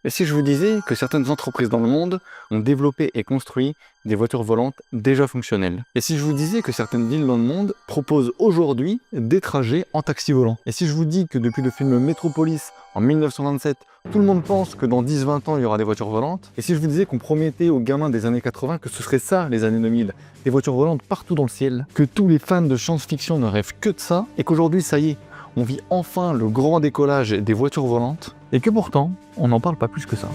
Et si je vous disais que certaines entreprises dans le monde ont développé et construit des voitures volantes déjà fonctionnelles? Et si je vous disais que certaines villes dans le monde proposent aujourd'hui des trajets en taxi volant? Et si je vous dis que depuis le film Metropolis en 1927, tout le monde pense que dans 10-20 ans, il y aura des voitures volantes? Et si je vous disais qu'on promettait aux gamins des années 80 que ce serait ça, les années 2000, des voitures volantes partout dans le ciel, que tous les fans de science-fiction ne rêvent que de ça, et qu'aujourd'hui, ça y est, on vit enfin le grand décollage des voitures volantes, et que pourtant, on n'en parle pas plus que ça.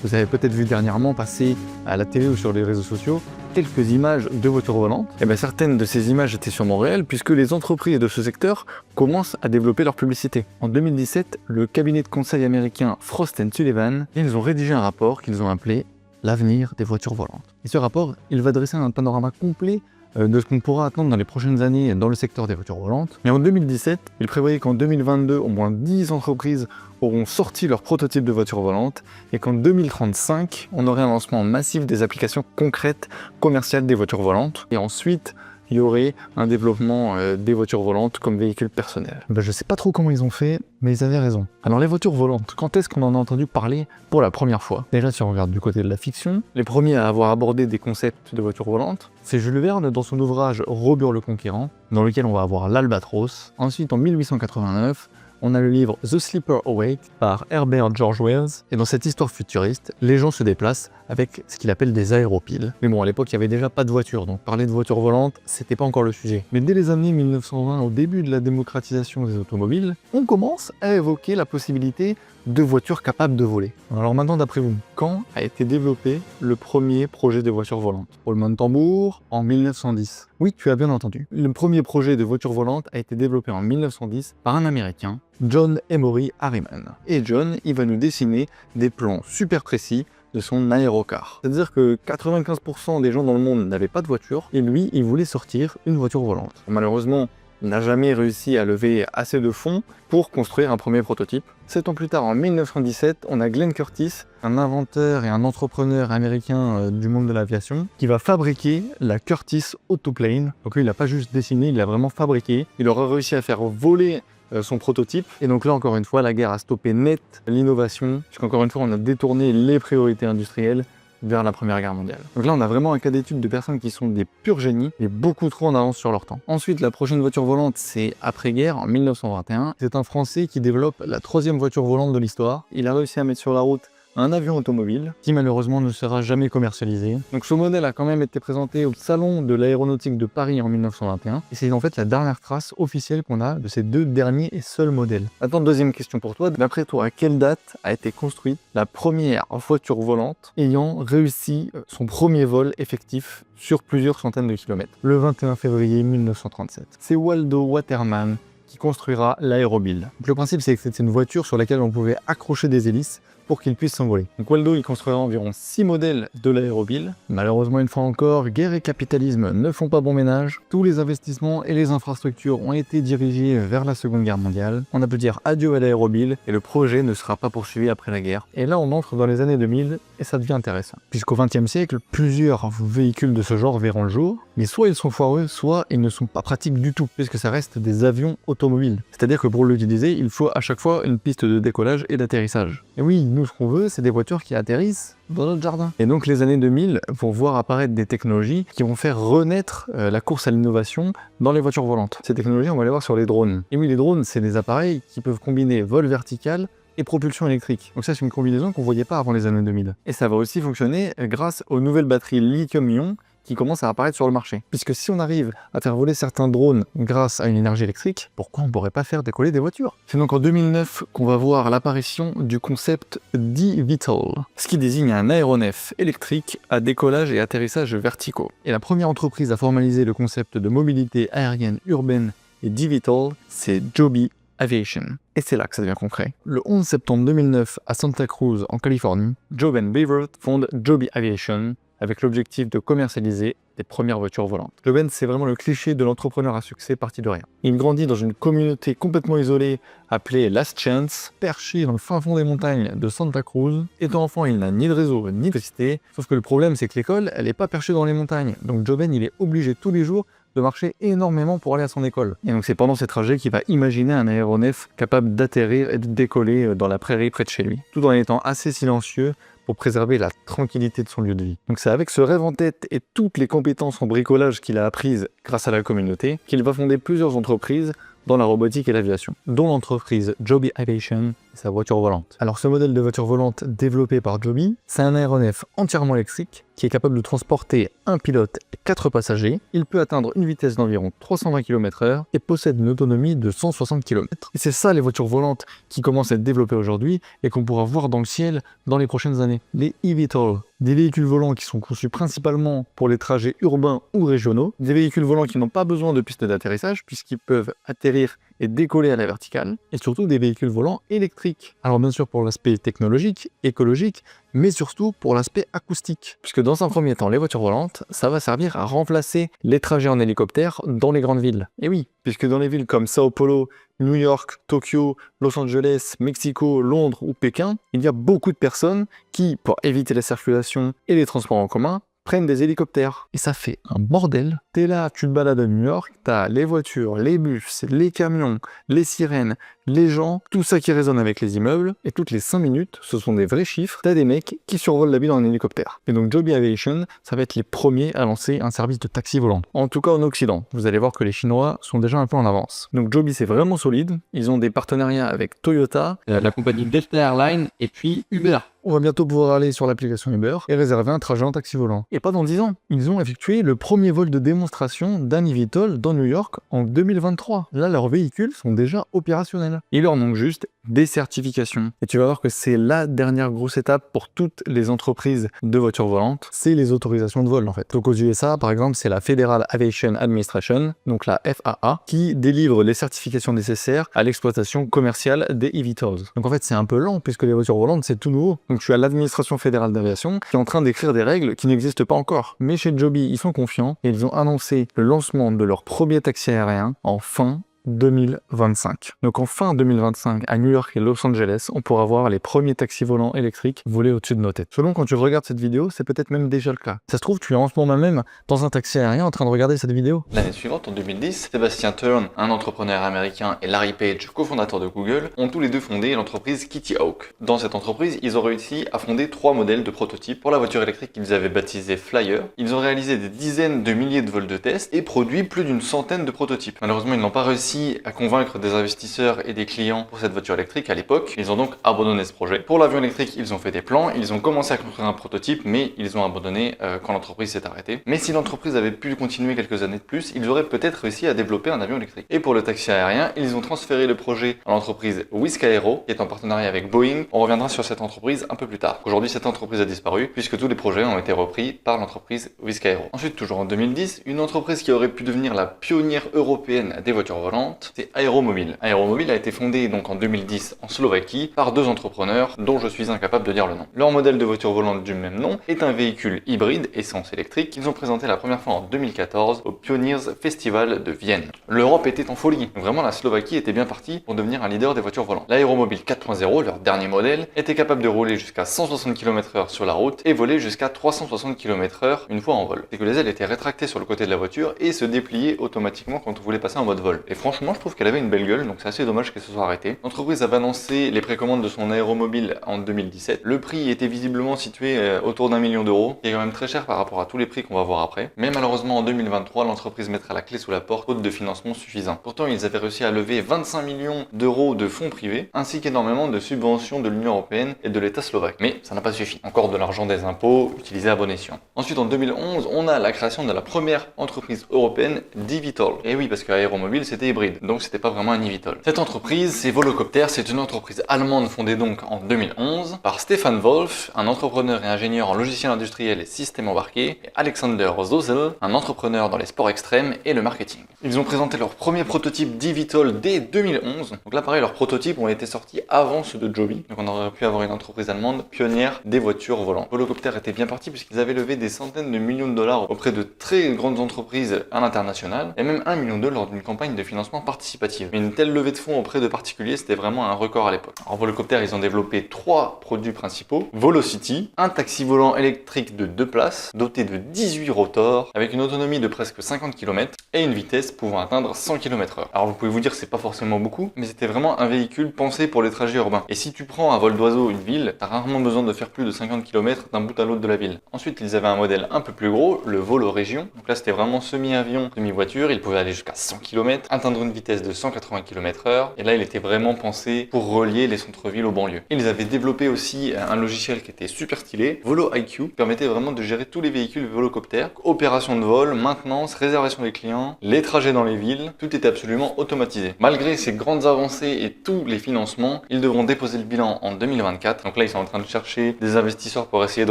Vous avez peut-être vu dernièrement passer à la télé ou sur les réseaux sociaux quelques images de voitures volantes. Et bien certaines de ces images étaient sûrement réelles puisque les entreprises de ce secteur commencent à développer leur publicité. En 2017, le cabinet de conseil américain Frost & Sullivan, ils ont rédigé un rapport qu'ils ont appelé l'avenir des voitures volantes. Et ce rapport, il va dresser un panorama complet de ce qu'on pourra attendre dans les prochaines années dans le secteur des voitures volantes. Mais en 2017, il prévoyait qu'en 2022, au moins 10 entreprises auront sorti leur prototype de voiture volante et qu'en 2035, on aurait un lancement massif des applications concrètes commerciales des voitures volantes. Et ensuite, il y aurait un développement des voitures volantes comme véhicules personnels. Je sais pas trop comment ils ont fait, mais ils avaient raison. Alors les voitures volantes, quand est-ce qu'on en a entendu parler pour la première fois? Déjà, si on regarde du côté de la fiction, les premiers à avoir abordé des concepts de voitures volantes, c'est Jules Verne dans son ouvrage Robur le Conquérant, dans lequel on va avoir l'Albatros. Ensuite, en 1889, on a le livre The Sleeper Awake par Herbert George Wells, et dans cette histoire futuriste, les gens se déplacent avec ce qu'il appelle des aéropiles. Mais bon, à l'époque, il n'y avait déjà pas de voiture, donc parler de voiture volante, c'était pas encore le sujet. Mais dès les années 1920, au début de la démocratisation des automobiles, on commence à évoquer la possibilité de voitures capables de voler. Alors maintenant, d'après vous, quand a été développé le premier projet de voiture volante? Roulement de tambour, en 1910. Oui, tu as bien entendu. Le premier projet de voiture volante a été développé en 1910 par un Américain, John Emory Harriman. Et John, il va nous dessiner des plans super précis de son aérocar. C'est-à-dire que 95% des gens dans le monde n'avaient pas de voiture, et lui, il voulait sortir une voiture volante. Malheureusement, il n'a jamais réussi à lever assez de fonds pour construire un premier prototype. 7 ans plus tard, en 1917, on a Glenn Curtis, un inventeur et un entrepreneur américain du monde de l'aviation, qui va fabriquer la Curtiss Autoplane. Donc lui, il n'a pas juste dessiné, il l'a vraiment fabriqué. Il aura réussi à faire voler son prototype. Et donc là, encore une fois, la guerre a stoppé net l'innovation, puisqu'encore une fois, on a détourné les priorités industrielles vers la Première Guerre mondiale. Donc là, on a vraiment un cas d'étude de personnes qui sont des purs génies et beaucoup trop en avance sur leur temps. Ensuite, la prochaine voiture volante, c'est après-guerre, en 1921. C'est un Français qui développe la 3e voiture volante de l'histoire. Il a réussi à mettre sur la route un avion automobile qui malheureusement ne sera jamais commercialisé. Donc ce modèle a quand même été présenté au Salon de l'aéronautique de Paris en 1921 et c'est en fait la dernière trace officielle qu'on a de ces 2 derniers et seuls modèles. Attends, deuxième question pour toi. D'après toi, à quelle date a été construite la première voiture volante ayant réussi son premier vol effectif sur plusieurs centaines de kilomètres? Le 21 février 1937. C'est Waldo Waterman qui construira l'aérobile. Le principe, c'est que c'est une voiture sur laquelle on pouvait accrocher des hélices pour qu'il puisse s'envoler. Donc Waldo, il construira environ 6 modèles de l'aérobile. Malheureusement, une fois encore, guerre et capitalisme ne font pas bon ménage. Tous les investissements et les infrastructures ont été dirigés vers la Seconde Guerre mondiale. On a pu dire adieu à l'aérobile et le projet ne sera pas poursuivi après la guerre. Et là, on entre dans les années 2000 et ça devient intéressant. Puisqu'au XXe siècle, plusieurs véhicules de ce genre verront le jour, mais soit ils sont foireux, soit ils ne sont pas pratiques du tout, puisque ça reste des avions automobiles. C'est-à-dire que pour l'utiliser, il faut à chaque fois une piste de décollage et d'atterrissage. Et oui, nous, ce qu'on veut, c'est des voitures qui atterrissent dans notre jardin. Et donc les années 2000 vont voir apparaître des technologies qui vont faire renaître la course à l'innovation dans les voitures volantes. Ces technologies, on va les voir sur les drones. Et oui, les drones, c'est des appareils qui peuvent combiner vol vertical et propulsion électrique. Donc ça, c'est une combinaison qu'on voyait pas avant les années 2000. Et ça va aussi fonctionner grâce aux nouvelles batteries lithium-ion qui commencent à apparaître sur le marché. Puisque si on arrive à faire voler certains drones grâce à une énergie électrique, pourquoi on ne pourrait pas faire décoller des voitures? C'est donc en 2009 qu'on va voir l'apparition du concept d'eVTOL, ce qui désigne un aéronef électrique à décollage et atterrissage verticaux. Et la première entreprise à formaliser le concept de mobilité aérienne urbaine et d'eVTOL, c'est Joby Aviation. Et c'est là que ça devient concret. Le 11 septembre 2009, à Santa Cruz, en Californie, Joe Ben Beaver fonde Joby Aviation avec l'objectif de commercialiser des premières voitures volantes. Joe Ben, c'est vraiment le cliché de l'entrepreneur à succès parti de rien. Il grandit dans une communauté complètement isolée appelée Last Chance, perché dans le fin fond des montagnes de Santa Cruz. Étant enfant, il n'a ni de réseau ni d'électricité, sauf que le problème, c'est que l'école, elle n'est pas perchée dans les montagnes. Donc Joe Ben, il est obligé tous les jours de marcher énormément pour aller à son école. Et donc c'est pendant ces trajets qu'il va imaginer un aéronef capable d'atterrir et de décoller dans la prairie près de chez lui, tout en étant assez silencieux pour préserver la tranquillité de son lieu de vie. Donc c'est avec ce rêve en tête et toutes les compétences en bricolage qu'il a apprises grâce à la communauté qu'il va fonder plusieurs entreprises dans la robotique et l'aviation, dont l'entreprise Joby Aviation et sa voiture volante. Alors ce modèle de voiture volante développé par Joby, c'est un aéronef entièrement électrique qui est capable de transporter un pilote et 4 passagers. Il peut atteindre une vitesse d'environ 320 km/h et possède une autonomie de 160 km. Et c'est ça les voitures volantes qui commencent à être développées aujourd'hui et qu'on pourra voir dans le ciel dans les prochaines années. Les eVTOL, des véhicules volants qui sont conçus principalement pour les trajets urbains ou régionaux, des véhicules volants qui n'ont pas besoin de pistes d'atterrissage puisqu'ils peuvent atterrir et décoller à la verticale, et surtout des véhicules volants électriques. Alors bien sûr pour l'aspect technologique, écologique, mais surtout pour l'aspect acoustique. Puisque dans un premier temps, les voitures volantes, ça va servir à remplacer les trajets en hélicoptère dans les grandes villes. Et oui, puisque dans les villes comme Sao Paulo, New York, Tokyo, Los Angeles, Mexico, Londres ou Pékin, il y a beaucoup de personnes qui, pour éviter la circulation et les transports en commun, prennent des hélicoptères. Et ça fait un bordel. T'es là, tu te balades à New York, t'as les voitures, les bus, les camions, les sirènes, les gens, tout ça qui résonne avec les immeubles, et toutes les 5 minutes, ce sont des vrais chiffres, t'as des mecs qui survolent la ville en hélicoptère. Et donc Joby Aviation, ça va être les premiers à lancer un service de taxi volant. En tout cas en Occident. Vous allez voir que les Chinois sont déjà un peu en avance. Donc Joby c'est vraiment solide, ils ont des partenariats avec Toyota, la compagnie Delta Airlines et puis Uber. On va bientôt pouvoir aller sur l'application Uber et réserver un trajet en taxi volant. Et pas dans 10 ans. Ils ont effectué le premier vol de démonstration d'un eVTOL dans New York en 2023. Là, leurs véhicules sont déjà opérationnels. Il leur manque juste des certifications. Et tu vas voir que c'est la dernière grosse étape pour toutes les entreprises de voitures volantes. C'est les autorisations de vol en fait. Donc aux USA, par exemple, c'est la Federal Aviation Administration, donc la FAA, qui délivre les certifications nécessaires à l'exploitation commerciale des eVTOLs. Donc en fait, c'est un peu lent puisque les voitures volantes, c'est tout nouveau. Donc tu as l'administration fédérale d'aviation qui est en train d'écrire des règles qui n'existent pas encore. Mais chez Joby, ils sont confiants et ils ont annoncé le lancement de leur premier taxi aérien en fin 2025. Donc en fin 2025, à New York et Los Angeles, on pourra voir les premiers taxis volants électriques voler au-dessus de nos têtes. Selon quand tu regardes cette vidéo, c'est peut-être même déjà le cas. Ça se trouve, tu es en ce moment même dans un taxi aérien en train de regarder cette vidéo. L'année suivante, en 2010, Sébastien Turn, un entrepreneur américain, et Larry Page, cofondateur de Google, ont tous les deux fondé l'entreprise Kitty Hawk. Dans cette entreprise, ils ont réussi à fonder 3 modèles de prototypes pour la voiture électrique qu'ils avaient baptisé Flyer. Ils ont réalisé des dizaines de milliers de vols de tests et produit plus d'une centaine de prototypes. Malheureusement, ils n'ont pas réussi à convaincre des investisseurs et des clients pour cette voiture électrique à l'époque. Ils ont donc abandonné ce projet. Pour l'avion électrique, ils ont fait des plans, ils ont commencé à construire un prototype, mais ils ont abandonné quand l'entreprise s'est arrêtée. Mais si l'entreprise avait pu continuer quelques années de plus, ils auraient peut-être réussi à développer un avion électrique. Et pour le taxi aérien, ils ont transféré le projet à l'entreprise Wisk Aero, qui est en partenariat avec Boeing. On reviendra sur cette entreprise un peu plus tard. Aujourd'hui, cette entreprise a disparu, puisque tous les projets ont été repris par l'entreprise Wisk Aero. Ensuite, toujours en 2010, une entreprise qui aurait pu devenir la pionnière européenne des voitures volantes, c'est Aeromobile. Aeromobile a été fondée donc en 2010 en Slovaquie par 2 entrepreneurs dont je suis incapable de dire le nom. Leur modèle de voiture volante du même nom est un véhicule hybride essence électrique qu'ils ont présenté la première fois en 2014 au Pioneers Festival de Vienne. L'Europe était en folie. Vraiment, la Slovaquie était bien partie pour devenir un leader des voitures volantes. L'Aeromobile 4.0, leur dernier modèle, était capable de rouler jusqu'à 160 km/h sur la route et voler jusqu'à 360 km/h une fois en vol. C'est que les ailes étaient rétractées sur le côté de la voiture et se dépliaient automatiquement quand on voulait passer en mode vol. Et franchement, je trouve qu'elle avait une belle gueule, donc c'est assez dommage qu'elle se soit arrêtée. L'entreprise avait annoncé les précommandes de son aéromobile en 2017. Le prix était visiblement situé autour d'1 million d'euros, qui est quand même très cher par rapport à tous les prix qu'on va voir après. Mais malheureusement en 2023, l'entreprise mettra la clé sous la porte, faute de financement suffisant. Pourtant, ils avaient réussi à lever 25 millions d'euros de fonds privés, ainsi qu'énormément de subventions de l'Union Européenne et de l'État slovaque. Mais ça n'a pas suffi. Encore de l'argent des impôts utilisé à bon escient. Ensuite, en 2011, on a la création de la première entreprise européenne d'eVTOL. Et oui, parce que Aeromobile c'était hybride, donc c'était pas vraiment un eVTOL. Cette entreprise, c'est Volocopter, c'est une entreprise allemande fondée donc en 2011 par Stefan Wolf, un entrepreneur et ingénieur en logiciel industriel et système embarqué, et Alexander Zosel, un entrepreneur dans les sports extrêmes et le marketing. Ils ont présenté leur premier prototype d'eVTOL dès 2011. Donc là pareil, leurs prototypes ont été sortis avant ceux de Joby. Donc on aurait pu avoir une entreprise allemande pionnière des voitures volantes. Volocopter était bien parti puisqu'ils avaient levé des centaines de millions de dollars auprès de très grandes entreprises à l'international et même 1 million d'euros lors d'une campagne de financement financement participatif. Mais une telle levée de fonds auprès de particuliers, c'était vraiment un record à l'époque. En Volocopter, ils ont développé 3 produits principaux. Volocity, un taxi volant électrique de 2 places, doté de 18 rotors, avec une autonomie de presque 50 km et une vitesse pouvant atteindre 100 km/h. Alors vous pouvez vous dire c'est pas forcément beaucoup, mais c'était vraiment un véhicule pensé pour les trajets urbains. Et si tu prends à vol d'oiseau une ville, t'as rarement besoin de faire plus de 50 km d'un bout à l'autre de la ville. Ensuite, ils avaient un modèle un peu plus gros, le Volo Région. Donc là, c'était vraiment semi-avion, semi-voiture. Il pouvait aller jusqu'à 100 km, atteindre une vitesse de 180 km/h. Et là, il était vraiment pensé pour relier les centres-villes aux banlieues. Ils avaient développé aussi un logiciel qui était super stylé, Volo IQ, qui permettait vraiment de gérer tous les véhicules Volocopter, opération de vol, maintenance, réservation des clients, les trajets dans les villes, tout était absolument automatisé. Malgré ces grandes avancées et tous les financements, ils devront déposer le bilan en 2024. Donc là, ils sont en train de chercher des investisseurs pour essayer de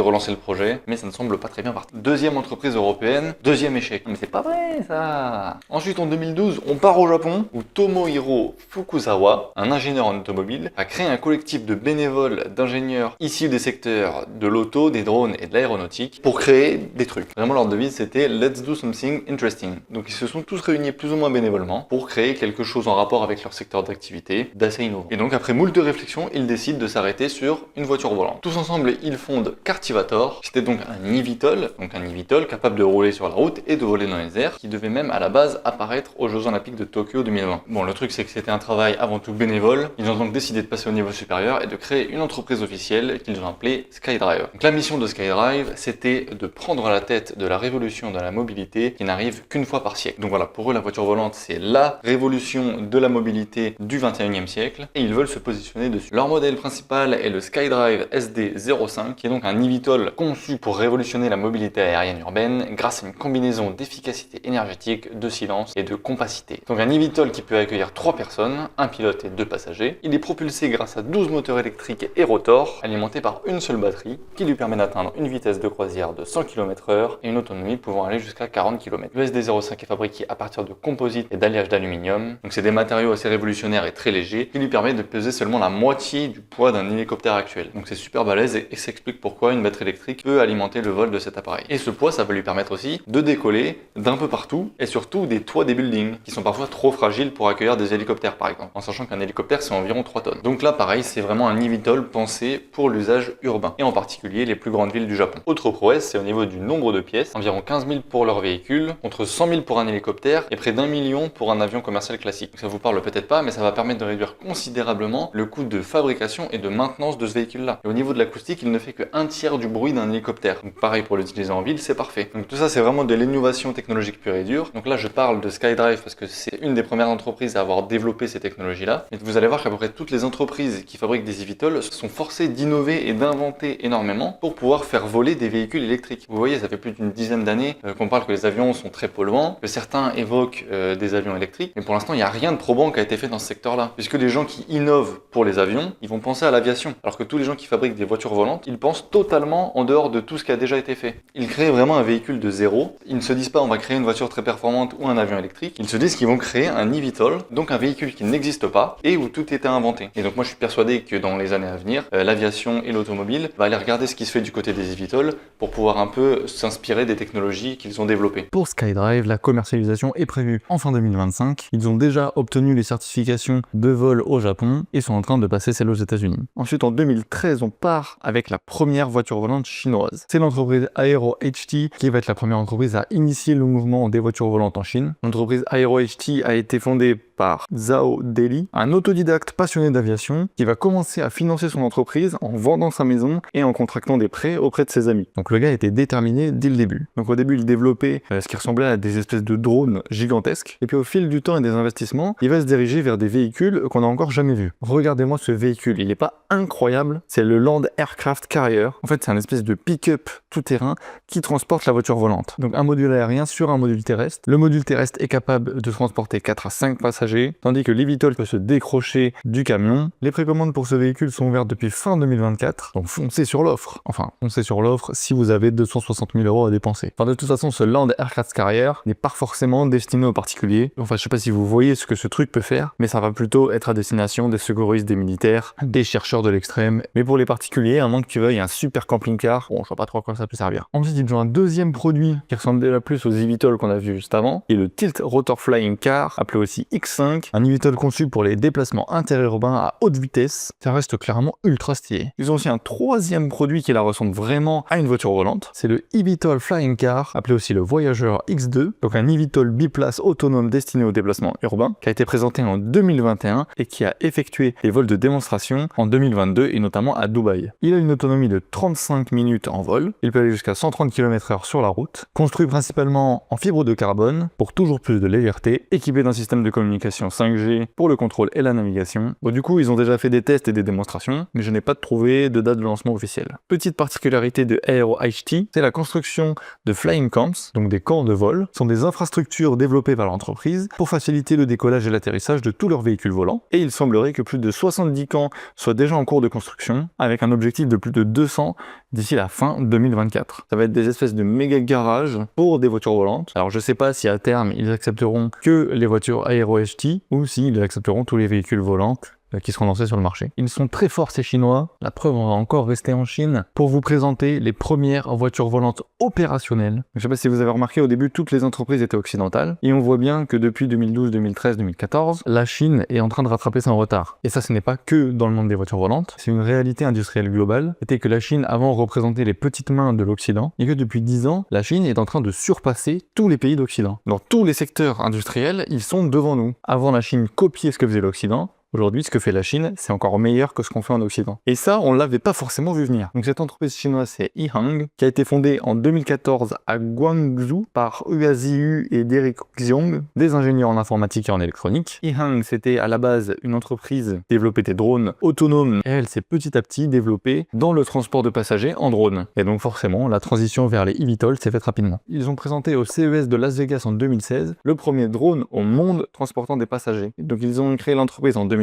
relancer le projet, mais ça ne semble pas très bien parti. Deuxième entreprise européenne, deuxième échec. Mais c'est pas vrai ça. Ensuite, en 2012, on part au Japon, où Tomohiro Fukuzawa, un ingénieur en automobile, a créé un collectif de bénévoles d'ingénieurs issus des secteurs de l'auto, des drones et de l'aéronautique pour créer des trucs. Vraiment, leur devise, c'était Let's do something interesting. Donc ils se sont tous réunis plus ou moins bénévolement pour créer quelque chose en rapport avec leur secteur d'activité, d'assez innovant. Et donc après moult de réflexions, ils décident de s'arrêter sur une voiture volante. Tous ensemble, ils fondent Cartivator. C'était donc un eVTOL, capable de rouler sur la route et de voler dans les airs, qui devait même à la base apparaître aux Jeux Olympiques de Tokyo 2020. Bon, le truc c'est que c'était un travail avant tout bénévole. Ils ont donc décidé de passer au niveau supérieur et de créer une entreprise officielle qu'ils ont appelée SkyDrive. Donc la mission de SkyDrive, c'était de prendre la tête de la révolution de la mobilité qui n'arrive qu'une fois par siècle. Donc voilà, pour eux la voiture volante c'est la révolution de la mobilité du 21e siècle et ils veulent se positionner dessus. Leur modèle principal est le SkyDrive SD05 qui est donc un eVTOL conçu pour révolutionner la mobilité aérienne urbaine grâce à une combinaison d'efficacité énergétique, de silence et de compacité. Donc un eVTOL qui peut accueillir 3 personnes, un pilote et 2 passagers. Il est propulsé grâce à 12 moteurs électriques et rotors alimentés par une seule batterie qui lui permet d'atteindre une vitesse de croisière de 100 km/h et une autonomie pouvant aller jusqu'à 40 km. Le SD05 est fabriqué à partir de composites et d'alliage d'aluminium. Donc c'est des matériaux assez révolutionnaires et très légers qui lui permettent de peser seulement la moitié du poids d'un hélicoptère actuel. Donc c'est super balèze et ça explique pourquoi une batterie électrique peut alimenter le vol de cet appareil. Et ce poids, ça va lui permettre aussi de décoller d'un peu partout et surtout des toits des buildings qui sont parfois trop fragiles pour accueillir des hélicoptères par exemple, en sachant qu'un hélicoptère c'est environ 3 tonnes. Donc là pareil, c'est vraiment un eVTOL pensé pour l'usage urbain et en particulier les plus grandes villes du Japon. Autre prouesse, c'est au niveau du nombre de pièces, environ 15 000 pour leur véhicule, contre 100 000 pour un hélicoptère et près d'1 million pour un avion commercial classique. Donc ça vous parle peut-être pas, mais ça va permettre de réduire considérablement le coût de fabrication et de maintenance de ce véhicule-là. Et au niveau de l'acoustique, il ne fait que 1/3 du bruit d'un hélicoptère. Donc pareil pour l'utiliser en ville, c'est parfait. Donc tout ça, c'est vraiment de l'innovation technologique pure et dure. Donc là, je parle de SkyDrive parce que c'est une des premières entreprises à avoir développé ces technologies-là. Et vous allez voir qu'à peu près toutes les entreprises qui fabriquent des eVTOL sont forcées d'innover et d'inventer énormément pour pouvoir faire voler des véhicules électriques. Vous voyez, ça fait plus d'une dizaine d'années qu'on parle que les avions sont très polluants, que certains évoquent des avions électriques, mais pour l'instant, il n'y a rien de probant qui a été fait dans ce secteur-là. Puisque les gens qui innovent pour les avions, ils vont penser à l'aviation. Alors que tous les gens qui fabriquent des voitures volantes, ils pensent totalement en dehors de tout ce qui a déjà été fait. Ils créent vraiment un véhicule de zéro. Ils ne se disent pas on va créer une voiture très performante ou un avion électrique. Ils se disent qu'ils vont créer un eVTOL, donc un véhicule qui n'existe pas et où tout était inventé. Et donc moi je suis persuadé que dans les années à venir, l'aviation et l'automobile va aller regarder ce qui se fait du côté des eVTOL pour pouvoir un peu s'inspirer des technologies qu'ils ont développées. Pour SkyDrive, la commercialisation est prévue en fin 2025. Ils ont déjà obtenu les certifications de vol au Japon et sont en train de passer celle aux États-Unis. Ensuite, en 2013, on part avec la première voiture volante chinoise. C'est l'entreprise Aero HT qui va être la première entreprise à initier le mouvement des voitures volantes en Chine. L'entreprise Aero HT a été fondée par Zhao Deli, un autodidacte passionné d'aviation qui va commencer à financer son entreprise en vendant sa maison et en contractant des prêts auprès de ses amis. Donc le gars était déterminé dès le début. Donc au début, il développait ce qui ressemblait à des espèces de drones gigantesques. Et puis au fil du temps et des investissements, il va se diriger vers des véhicules qu'on n'a encore jamais vus. Regardez-moi ce véhicule, il n'est pas incroyable. C'est le Land Aircraft Carrier. En fait, c'est un espèce de pick-up tout-terrain qui transporte la voiture volante. Donc un module aérien sur un module terrestre. Le module terrestre est capable de transporter 4 à 5 passagers, tandis que l'eVTOL peut se décrocher du camion. Les précommandes pour ce véhicule sont ouvertes depuis fin 2024, donc foncez sur l'offre. Enfin, foncez sur l'offre si vous avez 260 000 € à dépenser. Enfin, de toute façon, ce Land Aircraft Carrier n'est pas forcément destiné aux particuliers. Enfin, je sais pas si vous voyez ce que ce truc peut faire, mais ça va plutôt être à destination des secouristes, des militaires, des chercheurs de l'extrême. Mais pour les particuliers, à moins que tu veuilles un super camping-car, bon, je vois pas trop à quoi ça peut servir. Ensuite, ils ont un deuxième produit qui ressemble déjà plus aux eVTOL qu'on a vu juste avant, qui est le Tilt Rotor Flying Car, appelé aussi X5, un eVTOL conçu pour les déplacements interurbains à haute vitesse. Ça reste clairement ultra stylé. Ils ont aussi un troisième produit qui la ressemble vraiment à une voiture volante. C'est le eVTOL Flying Car, appelé aussi le Voyager X2, donc un eVTOL biplace autonome destiné au déplacement urbain, qui a été présenté en 2021 et qui a effectué des vols de démonstration en 2022 et notamment à Dubaï. Il a une autonomie de 35 minutes en vol, il peut aller jusqu'à 130 km/h sur la route, construit principalement en fibre de carbone pour toujours plus de légèreté, équipé d'un système de communication 5G pour le contrôle et la navigation. Bon, du coup, ils ont déjà fait des tests et des démonstrations, mais je n'ai pas trouvé de date de lancement officielle. Petite particularité de Aero HT, c'est la construction de flying camps, donc des camps de vol, sont des infrastructures développées par l'entreprise pour faciliter le décollage et l'atterrissage de tous leurs véhicules volants. Et il semblerait que plus de 70 camps soient déjà en cours de construction, avec un objectif de plus de 200 d'ici la fin 2024. Ça va être des espèces de méga garages pour des voitures volantes. Alors je sais pas si à terme ils accepteront que les voitures Aero HT ou s'ils accepteront tous les véhicules volants qui seront lancés sur le marché. Ils sont très forts ces Chinois, la preuve on va encore rester en Chine pour vous présenter les premières voitures volantes opérationnelles. Je sais pas si vous avez remarqué, au début toutes les entreprises étaient occidentales et on voit bien que depuis 2012, 2013, 2014, la Chine est en train de rattraper son retard. Et ça ce n'est pas que dans le monde des voitures volantes, c'est une réalité industrielle globale. C'était que la Chine avant représentait les petites mains de l'Occident et que depuis 10 ans, la Chine est en train de surpasser tous les pays d'Occident. Dans tous les secteurs industriels, ils sont devant nous. Avant la Chine copiait ce que faisait l'Occident. Aujourd'hui, ce que fait la Chine, c'est encore meilleur que ce qu'on fait en Occident. Et ça, on l'avait pas forcément vu venir. Donc cette entreprise chinoise, c'est Ehang, qui a été fondée en 2014 à Guangzhou par Hua Ziyu et Derek Xiong, des ingénieurs en informatique et en électronique. Ehang, c'était à la base une entreprise qui développait des drones autonomes et elle s'est petit à petit développée dans le transport de passagers en drone. Et donc forcément, la transition vers les eVTOL s'est faite rapidement. Ils ont présenté au CES de Las Vegas en 2016 le premier drone au monde transportant des passagers. Donc ils ont créé l'entreprise en 2014,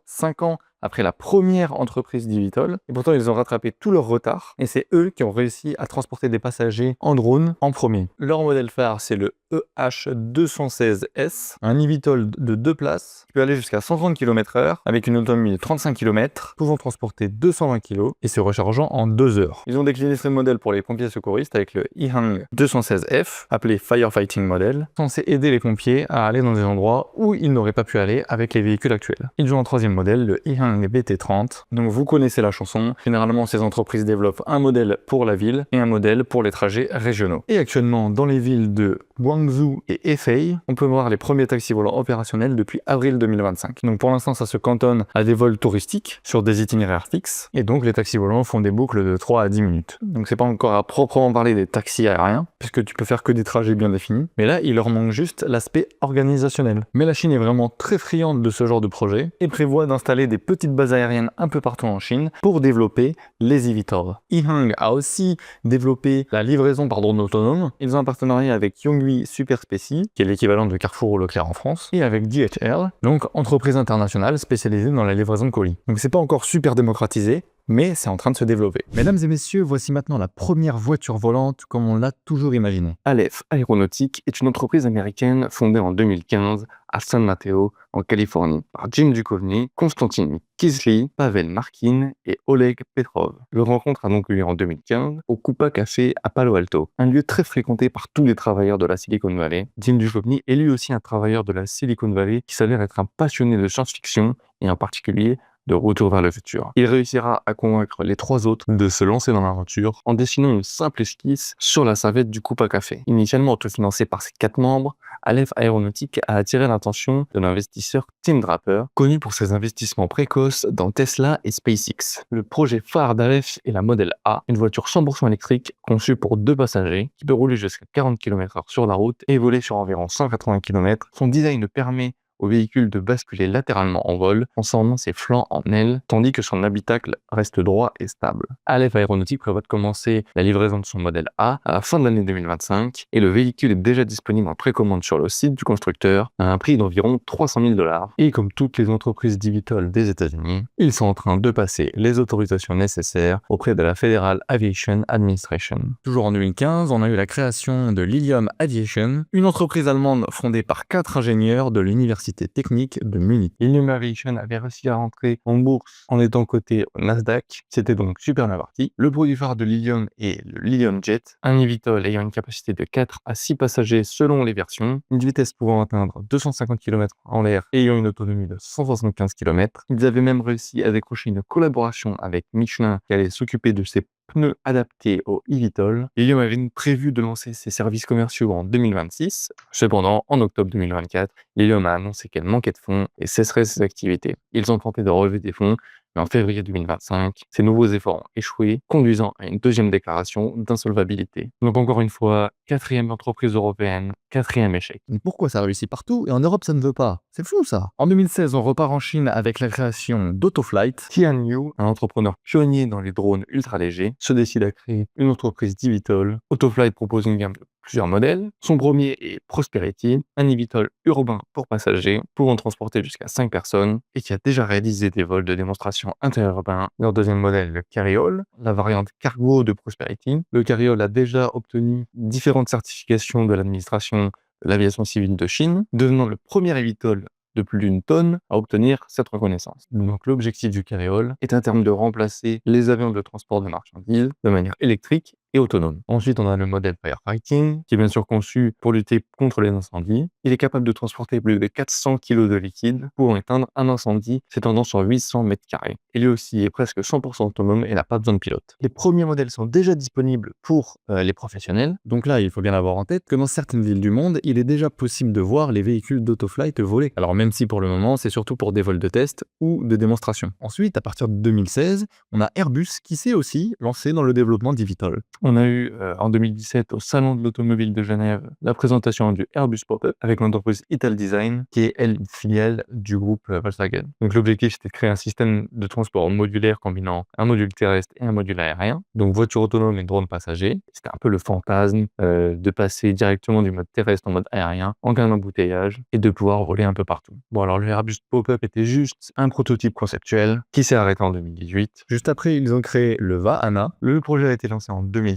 5 ans après la première entreprise d'eVTOL, et pourtant ils ont rattrapé tout leur retard, et c'est eux qui ont réussi à transporter des passagers en drone en premier. Leur modèle phare, c'est le EH216S, un eVTOL de 2 places, qui peut aller jusqu'à 130 km/h, avec une autonomie de 35 km, pouvant transporter 220 kg, et se rechargeant en 2 heures. Ils ont décliné ce modèle pour les pompiers secouristes avec le Ehang 216F, appelé Firefighting Model, censé aider les pompiers à aller dans des endroits où ils n'auraient pas pu aller avec les véhicules actuels. Ils ont un troisième modèle, le Ehang BT30. Donc vous connaissez la chanson. Généralement, ces entreprises développent un modèle pour la ville et un modèle pour les trajets régionaux. Et actuellement, dans les villes de Guangzhou et Hefei, on peut voir les premiers taxis volants opérationnels depuis avril 2025. Donc pour l'instant, ça se cantonne à des vols touristiques sur des itinéraires fixes. Et donc les taxis volants font des boucles de 3 à 10 minutes. Donc c'est pas encore à proprement parler des taxis aériens, puisque tu peux faire que des trajets bien définis. Mais là, il leur manque juste l'aspect organisationnel. Mais la Chine est vraiment très friande de ce genre de projet et prévoit d'installer des petites bases aériennes un peu partout en Chine pour développer les eVTOL. Ehang a aussi développé la livraison par drone autonome. Ils ont un partenariat avec Yonghui Super Specie, qui est l'équivalent de Carrefour ou Leclerc en France, et avec DHL, donc entreprise internationale spécialisée dans la livraison de colis. Donc c'est pas encore super démocratisé, mais c'est en train de se développer. Mesdames et messieurs, voici maintenant la première voiture volante comme on l'a toujours imaginé. Aleph Aeronautic est une entreprise américaine fondée en 2015 à San Mateo, en Californie, par Jim Duchovny, Konstantin Kisly, Pavel Markin et Oleg Petrov. Leur rencontre a donc eu lieu en 2015 au Coupa Café à Palo Alto, un lieu très fréquenté par tous les travailleurs de la Silicon Valley. Jim Duchovny est lui aussi un travailleur de la Silicon Valley qui s'avère être un passionné de science-fiction et en particulier de Retour vers le futur. Il réussira à convaincre les 3 autres de se lancer dans l'aventure en dessinant une simple esquisse sur la serviette du Coupa Café. Initialement autofinancé par ses 4 membres, Aleph Aeronautic a attiré l'attention de l'investisseur Tim Draper, connu pour ses investissements précoces dans Tesla et SpaceX. Le projet phare d'Aleph est la Model A, une voiture 100% électrique conçue pour 2 passagers, qui peut rouler jusqu'à 40 km/h sur la route et voler sur environ 180 km. Son design permet au véhicule de basculer latéralement en vol, transformant ses flancs en ailes, tandis que son habitacle reste droit et stable. Aleph Aeronautic prévoit de commencer la livraison de son modèle A à la fin de l'année 2025, et le véhicule est déjà disponible en précommande sur le site du constructeur à un prix d'environ 300 000 $. Et comme toutes les entreprises d'eVTOL des États-Unis, ils sont en train de passer les autorisations nécessaires auprès de la Federal Aviation Administration. Toujours en 2015, on a eu la création de Lilium Aviation, une entreprise allemande fondée par 4 ingénieurs de l'université Université technique de Munich. Lilium Aviation avait réussi à rentrer en bourse en étant coté au Nasdaq. C'était donc super bien parti. Le produit phare de Lilium est le Lilium Jet, un eVTOL ayant une capacité de 4 à 6 passagers selon les versions, une vitesse pouvant atteindre 250 km en l'air et ayant une autonomie de 175 km. Ils avaient même réussi à décrocher une collaboration avec Michelin qui allait s'occuper de ces pneus adaptés au eVTOL. Lilium avait prévu de lancer ses services commerciaux en 2026. Cependant, en octobre 2024, Lilium a annoncé qu'elle manquait de fonds et cesserait ses activités. Ils ont tenté de relever des fonds, mais en février 2025, ces nouveaux efforts ont échoué, conduisant à une deuxième déclaration d'insolvabilité. Donc encore une fois, quatrième entreprise européenne, quatrième échec. Mais pourquoi ça réussit partout et en Europe ça ne veut pas? C'est fou ça. En 2016, on repart en Chine avec la création d'Autoflight. Tianyu, un entrepreneur pionnier dans les drones ultra légers, se décide à créer une entreprise d'eVTOL. Autoflight propose une gamme de plusieurs modèles. Son premier est Prosperity, un eVTOL urbain pour passagers, pouvant transporter jusqu'à 5 personnes et qui a déjà réalisé des vols de démonstration interurbains. Leur deuxième modèle, le Carriole, la variante cargo de Prosperity. Le Carriole a déjà obtenu différentes certifications de l'administration de l'aviation civile de Chine, devenant le premier eVTOL de plus d'une tonne à obtenir cette reconnaissance. Donc l'objectif du Carriole est à terme de remplacer les avions de transport de marchandises de manière électrique et autonome. Ensuite, on a le modèle Firefighting, qui est bien sûr conçu pour lutter contre les incendies. Il est capable de transporter plus de 400 kg de liquide pour éteindre un incendie s'étendant sur 800 mètres carrés. Il lui aussi est presque 100% autonome et n'a pas besoin de pilote. Les premiers modèles sont déjà disponibles pour les professionnels. Donc là, il faut bien avoir en tête que dans certaines villes du monde, il est déjà possible de voir les véhicules d'Autoflight voler. Alors même si pour le moment, c'est surtout pour des vols de test ou de démonstration. Ensuite, à partir de 2016, on a Airbus qui s'est aussi lancé dans le développement d'eVTOL. On a eu en 2017 au Salon de l'Automobile de Genève la présentation du Airbus Pop-up avec l'entreprise Italdesign qui est elle une filiale du groupe Volkswagen. Donc l'objectif c'était de créer un système de transport modulaire combinant un module terrestre et un module aérien, donc voiture autonome et drone passager. C'était un peu le fantasme de passer directement du mode terrestre en mode aérien en cas d'embouteillage et de pouvoir voler un peu partout. Bon alors le Airbus Pop-up était juste un prototype conceptuel qui s'est arrêté en 2018. Juste après, ils ont créé le Vahana. Le projet a été lancé en 2016.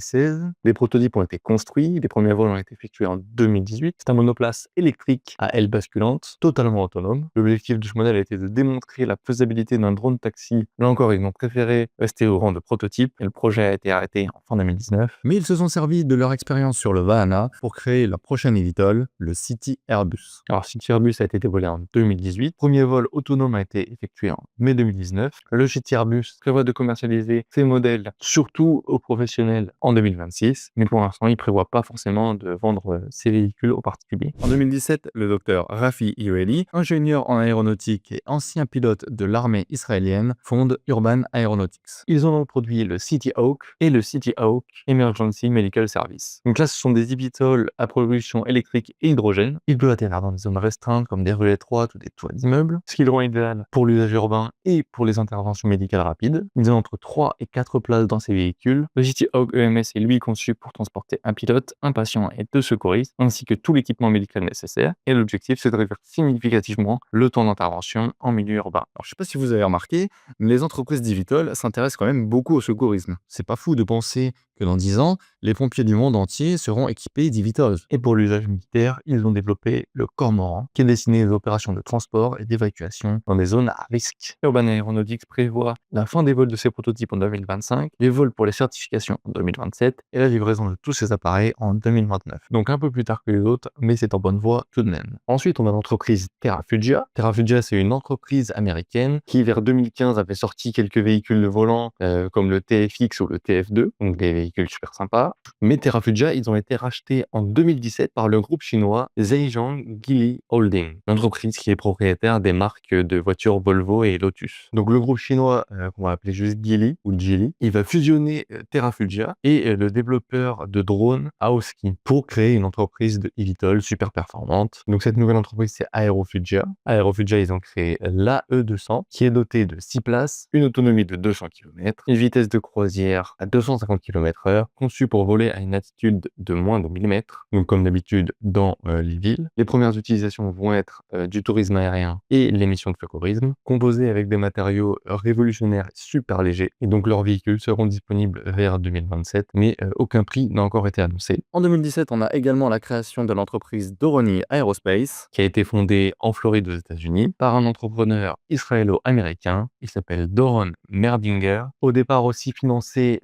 Les prototypes ont été construits, les premiers vols ont été effectués en 2018. C'est un monoplace électrique à aile basculante, totalement autonome. L'objectif de ce modèle a été de démontrer la faisabilité d'un drone taxi. Là encore, ils ont préféré rester au rang de prototype et le projet a été arrêté en fin 2019. Mais ils se sont servis de leur expérience sur le Vahana pour créer leur prochain eVTOL, le City Airbus. Alors, City Airbus a été dévoilé en 2018. Premier vol autonome a été effectué en mai 2019. Le City Airbus prévoit de commercialiser ses modèles surtout aux professionnels en 2026, mais pour l'instant, il ne prévoit pas forcément de vendre ces véhicules aux particuliers. En 2017, le docteur Rafi Ireli, ingénieur en aéronautique et ancien pilote de l'armée israélienne, fonde Urban Aeronautics. Ils ont donc produit le City Hawk et le City Hawk Emergency Medical Service. Donc là, ce sont des eVTOL à propulsion électrique et hydrogène. Ils peuvent atterrir dans des zones restreintes comme des rues étroites ou des toits d'immeubles, ce qui le rend idéal pour l'usage urbain et pour les interventions médicales rapides. Ils ont entre 3 et 4 places dans ces véhicules. Le City Hawk EMS est lui conçu pour transporter un pilote, un patient et 2 secouristes, ainsi que tout l'équipement médical nécessaire. Et l'objectif, c'est de réduire significativement le temps d'intervention en milieu urbain. Alors, je sais pas si vous avez remarqué, mais les entreprises d'eVTOL s'intéressent quand même beaucoup au secourisme. C'est pas fou de penser que dans 10 ans, les pompiers du monde entier seront équipés d'eVTOL. Et pour l'usage militaire, ils ont développé le Cormoran, qui est destiné aux opérations de transport et d'évacuation dans des zones à risque. Urban Aeronautics prévoit la fin des vols de ces prototypes en 2025, les vols pour les certifications en 2027 et la livraison de tous ces appareils en 2029. Donc un peu plus tard que les autres, mais c'est en bonne voie tout de même. Ensuite, on a l'entreprise TerraFugia. TerraFugia, c'est une entreprise américaine qui, vers 2015, avait sorti quelques véhicules volants comme le TFX ou le TF2, donc des véhicules super sympas. Mais TerraFugia, ils ont été rachetés en 2017 par le groupe chinois Zhejiang Geely Holding, l'entreprise qui est propriétaire des marques de voitures Volvo et Lotus. Donc le groupe chinois, qu'on va appeler juste Geely ou Geely, il va fusionner TerraFugia et le développeur de drones Aoski pour créer une entreprise de eVTOL super performante. Donc cette nouvelle entreprise, c'est Aerofugia. Aerofugia, ils ont créé l'AE200 qui est doté de 6 places, une autonomie de 200 km, une vitesse de croisière à 250 km km/h, conçu pour voler à une altitude de moins de 1000 mètres, donc comme d'habitude dans les villes. Les premières utilisations vont être du tourisme aérien et l'émission de fleurisme, composés avec des matériaux révolutionnaires et super légers, et donc leurs véhicules seront disponibles vers 2027, mais aucun prix n'a encore été annoncé. En 2017, on a également la création de l'entreprise Doroni Aerospace. Qui a été fondée en Floride aux États-Unis par un entrepreneur israélo-américain. Il s'appelle Doron Merdinger. Au départ aussi financé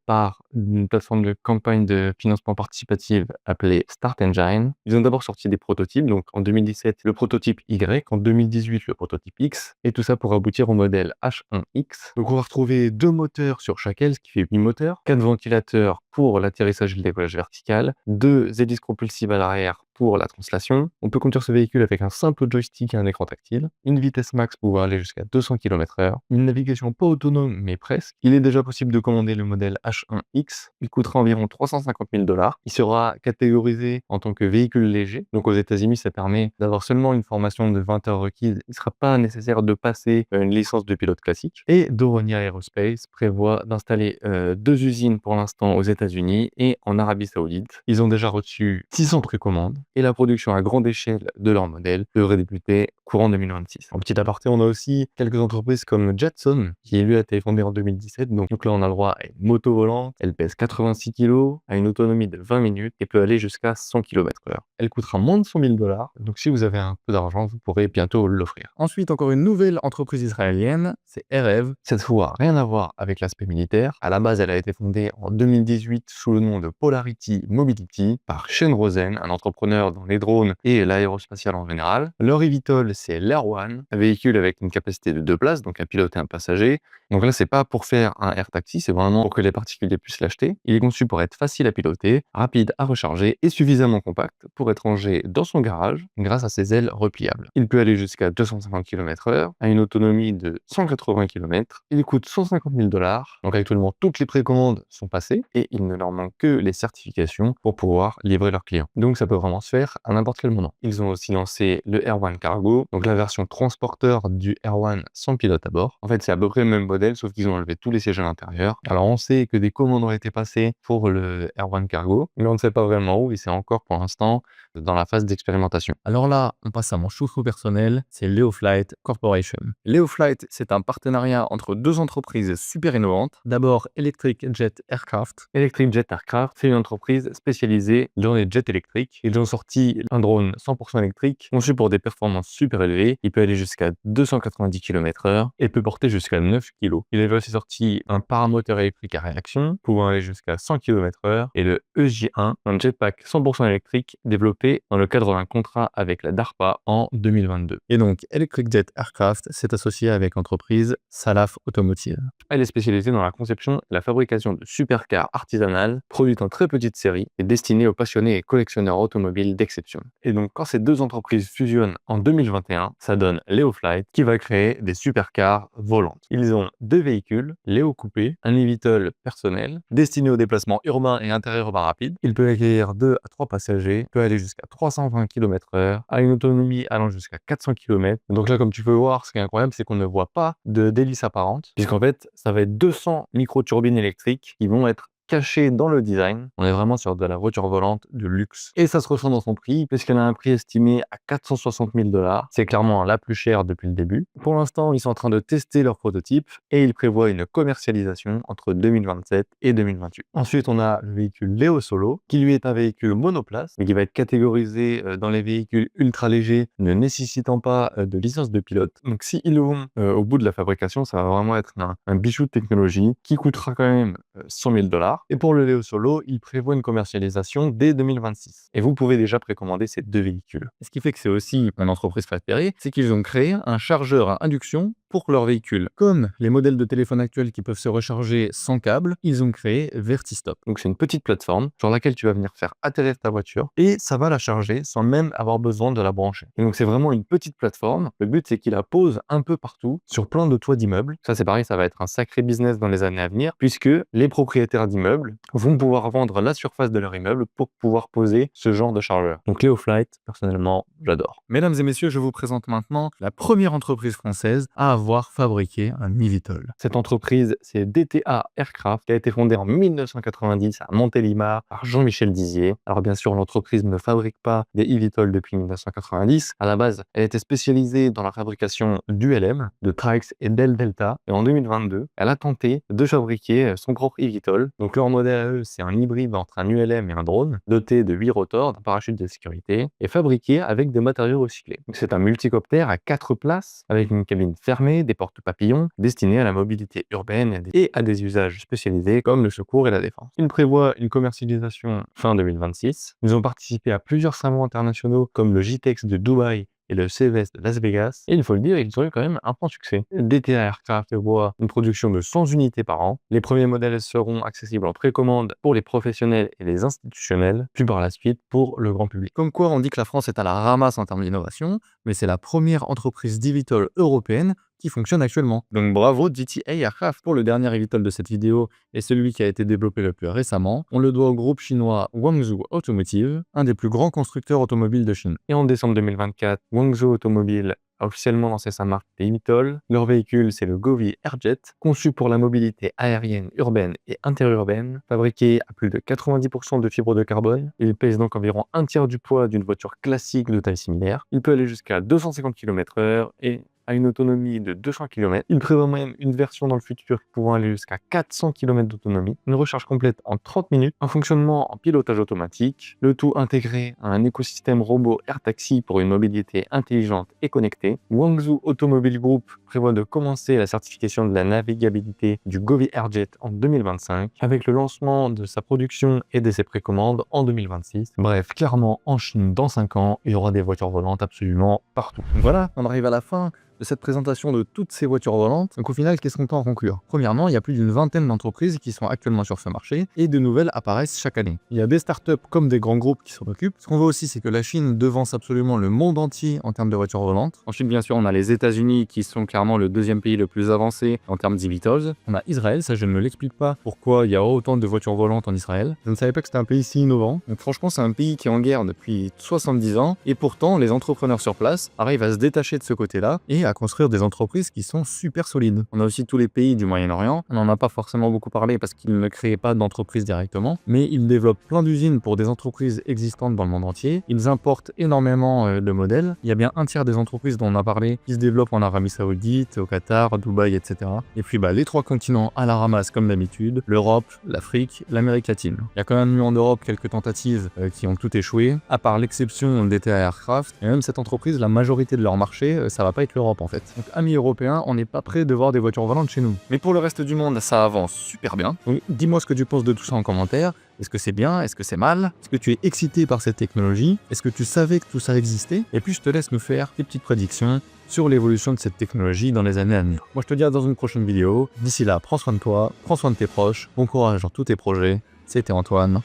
par une plateforme de campagne de financement participatif appelée Start Engine. Ils ont d'abord sorti des prototypes, donc en 2017 le prototype Y, en 2018 le prototype X, et tout ça pour aboutir au modèle H1X. Donc on va retrouver 2 moteurs sur chaque aile, ce qui fait 8 moteurs, 4 ventilateurs pour l'atterrissage et le décollage vertical, 2 hélices propulsives à l'arrière pour la translation. On peut conduire ce véhicule avec un simple joystick et un écran tactile, une vitesse max pouvant aller jusqu'à 200 km/h, une navigation pas autonome mais presque. Il est déjà possible de commander le modèle H1X. Il coûtera environ 350 000 $. Il sera catégorisé en tant que véhicule léger. Donc aux États-Unis, ça permet d'avoir seulement une formation de 20 heures requise. Il ne sera pas nécessaire de passer une licence de pilote classique. Et Doronia Aerospace prévoit d'installer 2 usines pour l'instant aux États-Unis et en Arabie Saoudite. Ils ont déjà reçu 600 précommandes et la production à grande échelle de leur modèle devrait débuter courant 2026. En petit aparté, on a aussi quelques entreprises comme Jetson, qui lui a été fondée en 2017. Donc là, on a le droit à une moto volante. Elle pèse 86 kg, a une autonomie de 20 minutes et peut aller jusqu'à 100 km/h. Elle coûtera moins de 100 000 $. Donc si vous avez un peu d'argent, vous pourrez bientôt l'offrir. Ensuite, encore une nouvelle entreprise israélienne, c'est Erev. Cette fois, rien à voir avec l'aspect militaire. À la base, elle a été fondée en 2018 sous le nom de Polarity Mobility par Shane Rosen, un entrepreneur dans les drones et l'aérospatial en général. Leur eVTOL, c'est l'Air One, un véhicule avec une capacité de 2 places, donc à piloter un passager. Donc là, c'est pas pour faire un air taxi, c'est vraiment pour que les particuliers puissent l'acheter. Il est conçu pour être facile à piloter, rapide à recharger et suffisamment compact pour être rangé dans son garage grâce à ses ailes repliables. Il peut aller jusqu'à 250 km/h, à une autonomie de 180 km. Il coûte 150 000 $. Donc actuellement, toutes les précommandes sont passées et il ne leur manque que les certifications pour pouvoir livrer leurs clients. Donc ça peut vraiment se faire à n'importe quel moment. Ils ont aussi lancé le Air One Cargo, donc la version transporteur du Air One sans pilote à bord. En fait, c'est à peu près le même modèle, sauf qu'ils ont enlevé tous les sièges à l'intérieur. Alors on sait que des commandes ont été passées pour le Air One Cargo, mais on ne sait pas vraiment où et c'est encore pour l'instant dans la phase d'expérimentation. Alors là, on passe à mon chouchou personnel, c'est Leoflight Corporation. Leoflight, c'est un partenariat entre 2 entreprises super innovantes. D'abord, Electric Jet Aircraft. Electric Jet Aircraft, c'est une entreprise spécialisée dans les jets électriques. Ils ont sorti un drone 100% électrique, conçu pour des performances super élevées. Il peut aller jusqu'à 290 km/h et peut porter jusqu'à 9 kg. Il avait aussi sorti un paramoteur électrique à réaction, pouvant aller jusqu'à 100 km/h, et le EJ1, un jetpack 100% électrique développé dans le cadre d'un contrat avec la DARPA en 2022. Et donc, Electric Jet Aircraft s'est associé avec l'entreprise Salaf Automotive. Elle est spécialisée dans la conception et la fabrication de supercars artisanales, produites en très petite série et destinées aux passionnés et collectionneurs automobiles d'exception. Et donc, quand ces 2 entreprises fusionnent en 2021, ça donne Leoflight qui va créer des supercars volantes. Ils ont 2 véhicules, Leo Coupé, un eVTOL personnel, destiné au déplacement urbain et interurbain rapide. Il peut accueillir 2 à 3 passagers, peut aller jusqu'à 320 km/h, a une autonomie allant jusqu'à 400 km. Donc là, comme tu peux voir, ce qui est incroyable, c'est qu'on ne voit pas d'hélice apparente, puisqu'en fait, ça va être 200 micro-turbines électriques qui vont être cachées dans le design. On est vraiment sur de la voiture volante de luxe. Et ça se ressent dans son prix, puisqu'elle a un prix estimé à 460 000 $. C'est clairement la plus chère depuis le début. Pour l'instant, ils sont en train de tester leur prototype et ils prévoient une commercialisation entre 2027 et 2028. Ensuite, on a le véhicule Leo Solo, qui lui est un véhicule monoplace, mais qui va être catégorisé dans les véhicules ultra légers, ne nécessitant pas de licence de pilote. Donc si ils vont au bout de la fabrication, ça va vraiment être un bijou de technologie qui coûtera quand même 100 000 $. Et pour le Leo Solo, il prévoit une commercialisation dès 2026. Et vous pouvez déjà précommander ces 2 véhicules. Ce qui fait que c'est aussi une entreprise préférée, c'est qu'ils ont créé un chargeur à induction pour leur véhicule. Comme les modèles de téléphone actuels qui peuvent se recharger sans câble, ils ont créé Vertistop. Donc c'est une petite plateforme sur laquelle tu vas venir faire atterrir ta voiture et ça va la charger sans même avoir besoin de la brancher. Et donc c'est vraiment une petite plateforme. Le but c'est qu'ils la posent un peu partout sur plein de toits d'immeubles. Ça c'est pareil, ça va être un sacré business dans les années à venir puisque les propriétaires d'immeubles vont pouvoir vendre la surface de leur immeuble pour pouvoir poser ce genre de chargeur. Donc Leoflight, personnellement, j'adore. Mesdames et messieurs, je vous présente maintenant la première entreprise française à avoir fabriqué un eVTOL. Cette entreprise, c'est DTA Aircraft, qui a été fondée en 1990 à Montélimar par Jean-Michel Dizier. Alors bien sûr, l'entreprise ne fabrique pas des eVTOL depuis 1990. À la base, elle était spécialisée dans la fabrication d'ULM, de Trax et d'L-Delta. Et en 2022, elle a tenté de fabriquer son propre eVTOL. Donc leur modèle à eux, c'est un hybride entre un ULM et un drone, doté de 8 rotors, d'un parachute de sécurité, et fabriqué avec des matériaux recyclés. Donc c'est un multicoptère à 4 places, avec une cabine fermée, des portes papillons, destiné à la mobilité urbaine et à des usages spécialisés comme le secours et la défense. Il prévoit une commercialisation fin 2026. Ils ont participé à plusieurs salons internationaux comme le JTEX de Dubaï et le CES de Las Vegas. Et il faut le dire, ils ont eu quand même un franc succès. DTA Aircraft prévoit une production de 100 unités par an. Les premiers modèles seront accessibles en précommande pour les professionnels et les institutionnels, puis par la suite pour le grand public. Comme quoi, on dit que la France est à la ramasse en termes d'innovation, mais c'est la première entreprise d'eVTOL européenne qui fonctionne actuellement. Donc bravo DTA Aircraft. Pour le dernier eVTOL de cette vidéo et celui qui a été développé le plus récemment, on le doit au groupe chinois Guangzhou Automotive, un des plus grands constructeurs automobiles de Chine. Et en décembre 2024, Guangzhou Automobile a officiellement lancé sa marque des eVTOL. Leur véhicule, c'est le Govee Airjet, conçu pour la mobilité aérienne, urbaine et interurbaine, fabriqué à plus de 90% de fibres de carbone. Il pèse donc environ un tiers du poids d'une voiture classique de taille similaire. Il peut aller jusqu'à 250 km/h et à une autonomie de 200 km. Il prévoit même une version dans le futur pouvant aller jusqu'à 400 km d'autonomie, une recharge complète en 30 minutes, un fonctionnement en pilotage automatique, le tout intégré à un écosystème robot Air Taxi pour une mobilité intelligente et connectée. Guangzhou Automobile Group prévoit de commencer la certification de la navigabilité du Govee Airjet en 2025, avec le lancement de sa production et de ses précommandes en 2026. Bref, clairement, en Chine, dans 5 ans, il y aura des voitures volantes absolument partout. Donc voilà, on arrive à la fin de cette présentation de toutes ces voitures volantes. Donc au final, qu'est-ce qu'on peut en conclure? Premièrement, il y a plus d'une vingtaine d'entreprises qui sont actuellement sur ce marché et de nouvelles apparaissent chaque année. Il y a des startups comme des grands groupes qui s'en occupent. Ce qu'on voit aussi, c'est que la Chine devance absolument le monde entier en termes de voitures volantes. Ensuite, bien sûr, on a les États-Unis qui sont clairement le deuxième pays le plus avancé en termes d'eVTOLs. On a Israël, ça je ne me l'explique pas pourquoi il y a autant de voitures volantes en Israël. Je ne savais pas que c'était un pays si innovant. Donc franchement, c'est un pays qui est en guerre depuis 70 ans et pourtant, les entrepreneurs sur place arrivent à se détacher de ce côté-là et à construire des entreprises qui sont super solides. On a aussi tous les pays du Moyen-Orient. On n'en a pas forcément beaucoup parlé parce qu'ils ne créaient pas d'entreprises directement, mais ils développent plein d'usines pour des entreprises existantes dans le monde entier. Ils importent énormément de modèles. Il y a bien un tiers des entreprises dont on a parlé qui se développent en Arabie Saoudite, au Qatar, à Dubaï, etc. Et puis les 3 continents à la ramasse comme d'habitude, l'Europe, l'Afrique, l'Amérique latine. Il y a quand même eu en Europe quelques tentatives qui ont toutes échoué, à part l'exception d'ETA Aircraft. Et même cette entreprise, la majorité de leur marché, ça va pas être l'Europe en fait. Donc amis européens, on n'est pas prêt de voir des voitures volantes chez nous. Mais pour le reste du monde, ça avance super bien. Donc dis-moi ce que tu penses de tout ça en commentaire. Est-ce que c'est bien? Est-ce que c'est mal? Est-ce que tu es excité par cette technologie? Est-ce que tu savais que tout ça existait? Et puis je te laisse nous faire tes petites prédictions sur l'évolution de cette technologie dans les années à venir. Moi je te dis à dans une prochaine vidéo. D'ici là, prends soin de toi, prends soin de tes proches, bon courage dans tous tes projets. C'était Antoine.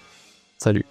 Salut.